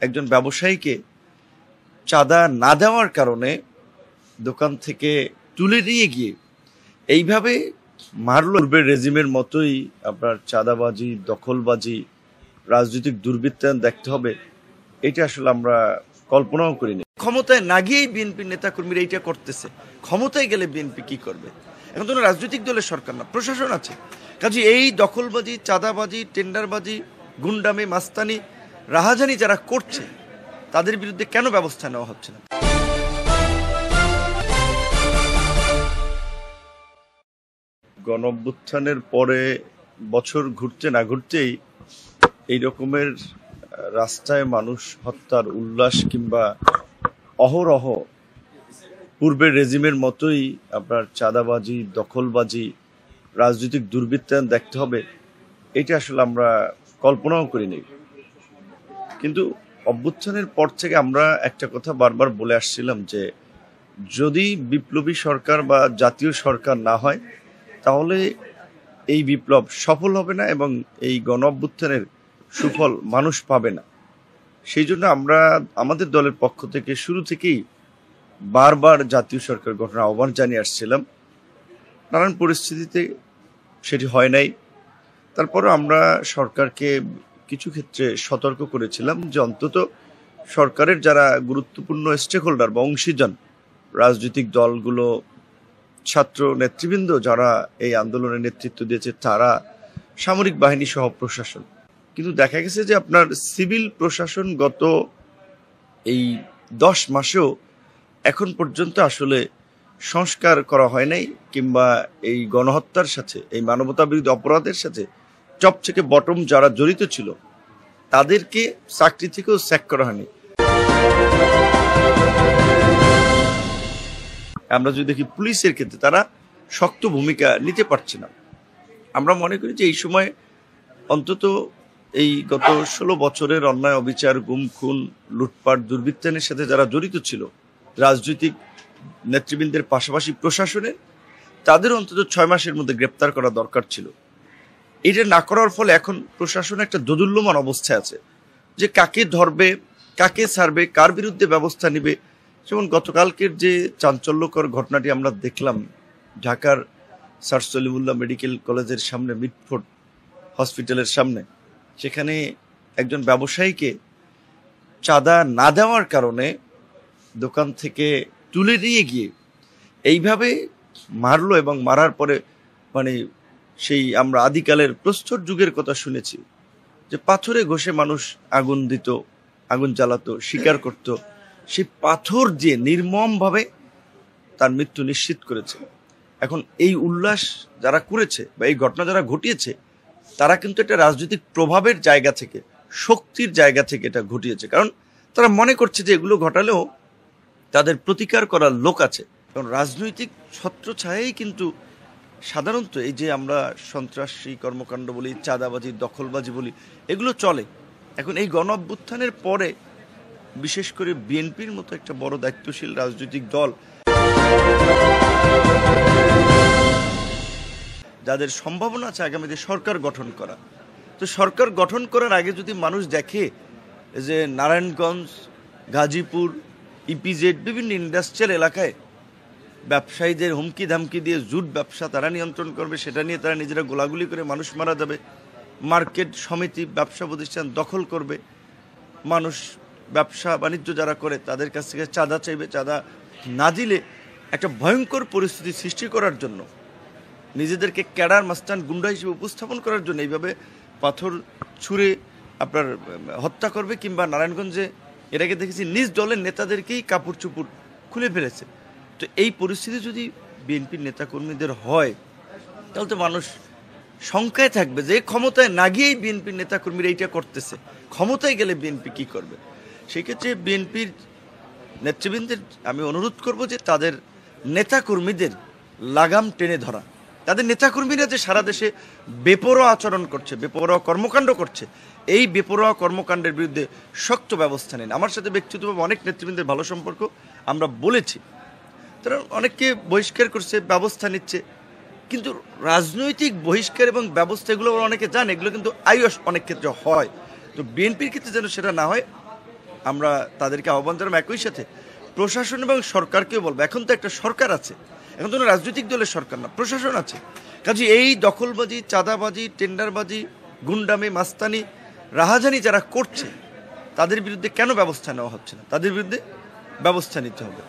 একজন ব্যবসায়ীকে চাঁদা না দেওয়ার কারণে দোকান থেকে তুলে নিয়ে গিয়ে এইভাবে মারল। পূর্বের রেজিমের মতোই আপনার চাঁদাবাজি, দখলবাজি, রাজনৈতিক দুর্বৃত্তায়ন দেখতে হবে, এটা আসলে আমরা কল্পনাও করিনি। ক্ষমতায় না গিয়েই বিএনপির নেতাকর্মীরা এইটা করতেছে, ক্ষমতায় গেলে বিএনপি কি করবে? এখন তো রাজনৈতিক দলের সরকার না, প্রশাসন আছে। কাজে এই দখলবাজি, চাঁদাবাজি, টেন্ডারবাজি, গুন্ডামি, মাস্তানি, রাহাজানি যারা করছে তাদের বিরুদ্ধে কেন ব্যবস্থা নেওয়া হচ্ছে না? গণঅভ্যুত্থানের পরে বছর ঘুরতে না ঘুরতেই এই রকমের রাস্তায় মানুষ হত্যার উল্লাস কিংবা অহরহ পূর্বের রেজিমের মতোই আপনার চাঁদাবাজি, দখলবাজি, রাজনৈতিক দুর্বৃত্তায়ন দেখতে হবে, এটা আসলে আমরা কল্পনাও করিনি। কিন্তু অভ্যুত্থানের পর থেকে আমরা একটা কথা বারবার বলে আসছিলাম যে যদি বিপ্লবী সরকার বা জাতীয় সরকার না হয় তাহলে এই বিপ্লব সফল হবে না এবং এই গণঅভ্যুত্থানের সুফল মানুষ পাবে না। সেই জন্য আমরা আমাদের দলের পক্ষ থেকে শুরু থেকেই বারবার জাতীয় সরকার গঠনের আহ্বান জানিয়ে আসছিলাম। নানান পরিস্থিতিতে সেটি হয় নাই। তারপরে আমরা সরকারকে কিছু ক্ষেত্রে সতর্ক করেছিলাম যে অন্তত সরকারের যারা গুরুত্বপূর্ণ স্টেক হোল্ডার বা অংশীজন, রাজনৈতিক দলগুলো, ছাত্র নেতৃবৃন্দ যারা এই আন্দোলনের নেতৃত্ব দিয়েছে, তারা, সামরিক বাহিনী সহ প্রশাসন, কিন্তু দেখা গেছে যে আপনার সিভিল প্রশাসন গত এই 10 মাসেও এখন পর্যন্ত আসলে সংস্কার করা হয় নাই, কিংবা এই গণহত্যার সাথে, এই মানবতা বিরোধী অপরাধের সাথে টপ থেকে বটম যারা জড়িত ছিল তাদেরকে চাকরি থেকেও স্যাক করা হয়নি। আমরা যদি দেখি পুলিশের ক্ষেত্রে তারা শক্ত ভূমিকা নিতে পারছে না। আমরা মনে করি যে এই সময় অন্তত এই গত 16 বছরের অন্যায়, অবিচার, গুম, খুন, লুটপাট, দুর্বৃত্তায়নের সাথে যারা জড়িত ছিল, রাজনৈতিক নেতৃবৃন্দের পাশাপাশি প্রশাসনের, তাদের অন্তত 6 মাসের মধ্যে গ্রেপ্তার করা দরকার ছিল। এটা না করার ফলে এখন প্রশাসন একটা দোদুল্যমান অবস্থায় আছে যে কাকে ধরবে, কাকে ছাড়বে, কার বিরুদ্ধে ব্যবস্থা নেবে। যেমন গতকালকের যে চাঞ্চল্যকর ঘটনাটি আমরা দেখলাম ঢাকার স্যার সলিমুল্লাহ মেডিকেল কলেজের সামনে, মিটফোর্ড হসপিটালের সামনে, সেখানে একজন ব্যবসায়ীকে চাঁদা না দেওয়ার কারণে দোকান থেকে তুলে নিয়ে গিয়ে এইভাবে মারলো এবং মারার পরে সেই আমরা আদিকালের প্রস্তর যুগের কথা শুনেছি যে পাথরে ঘষে মানুষ আগুন দিত, আগুন জ্বালাতো, শিকার করত, সেই পাথর দিয়ে নির্মমভাবে তার মৃত্যু নিশ্চিত করেছে। এখন এই উল্লাস যারা করেছে বা এই ঘটনা যারা ঘটিয়েছে তারা কিন্তু একটা রাজনৈতিক প্রভাবের জায়গা থেকে, শক্তির জায়গা থেকে এটা ঘটিয়েছে, কারণ তারা মনে করছে যে এগুলো ঘটালেও তাদের প্রতিকার করার লোক আছে। কারণ রাজনৈতিক ছত্রছায়াই কিন্তু সাধারণত এই যে আমরা সন্ত্রাসী কর্মকাণ্ড বলি, চাঁদাবাজি, দখলবাজি বলি, এগুলো চলে। এখন এই গণ অভ্যুত্থানের পরে বিশেষ করে বিএনপির মতো একটা বড় দায়িত্বশীল রাজনৈতিক দল, যাদের সম্ভাবনা আছে আগামীতে সরকার গঠন করা, তো সরকার গঠন করার আগে যদি মানুষ দেখে যে নারায়ণগঞ্জ, গাজীপুর, ইপিজেড, বিভিন্ন ইন্ডাস্ট্রিয়াল এলাকায় ব্যবসায়ীদের হুমকি ধামকি দিয়ে জুট ব্যবসা তারা নিয়ন্ত্রণ করবে, সেটা নিয়ে তারা নিজেরা গোলাগুলি করে মানুষ মারা যাবে, মার্কেট সমিতি, ব্যবসা প্রতিষ্ঠান দখল করবে, মানুষ ব্যবসা বাণিজ্য যারা করে তাদের কাছ থেকে চাঁদা চাইবে, চাঁদা না দিলে একটা ভয়ঙ্কর পরিস্থিতি সৃষ্টি করার জন্য, নিজেদেরকে ক্যাডার, মাস্তান, গুন্ডা হিসেবে উপস্থাপন করার জন্য এইভাবে পাথর ছুঁড়ে আপনার হত্যা করবে। কিংবা নারায়ণগঞ্জে এর আগে দেখেছি নিজ দলের নেতাদেরকেই কাপড় চুপড় খুলে ফেলেছে। তো এই পরিস্থিতি যদি বিএনপির নেতাকর্মীদের হয় তাহলে তো মানুষ শঙ্কায় থাকবে যে ক্ষমতায় না গিয়েই বিএনপির নেতাকর্মীরা এইটা করতেছে, ক্ষমতায় গেলে বিএনপি কি করবে। সেই ক্ষেত্রে বিএনপির নেতৃবৃন্দের আমি অনুরোধ করব যে তাদের নেতাকর্মীদের লাগাম টেনে ধরা। তাদের নেতাকর্মীরা যে সারা দেশে বেপরোয়া আচরণ করছে, বেপরোয়া কর্মকাণ্ড করছে, এই বেপরোয়া কর্মকাণ্ডের বিরুদ্ধে শক্ত ব্যবস্থা নেন। আমার সাথে ব্যক্তিগতভাবে অনেক নেতৃবৃন্দের ভালো সম্পর্ক, আমরা বলেছি, তারা অনেককে বহিষ্কার করছে, ব্যবস্থা নিচ্ছে, কিন্তু রাজনৈতিক বহিষ্কার এবং ব্যবস্থা এগুলো অনেকে জানে, এগুলো কিন্তু আইওস অনেক ক্ষেত্রে হয়। তো বিএনপির ক্ষেত্রে যেন সেটা না হয়, আমরা তাদেরকে আহ্বান জানাবো। একই সাথে প্রশাসন এবং সরকারকেও বলবো, এখন তো একটা সরকার আছে, এখন তো কোনো রাজনৈতিক দলের সরকার না, প্রশাসন আছে। কাজে এই দখলবাজি, চাঁদাবাজি, টেন্ডারবাজি, গুন্ডামি, মাস্তানি, রাহাজানি যারা করছে তাদের বিরুদ্ধে কেন ব্যবস্থা নেওয়া হচ্ছে না? তাদের বিরুদ্ধে ব্যবস্থা নিতে হবে।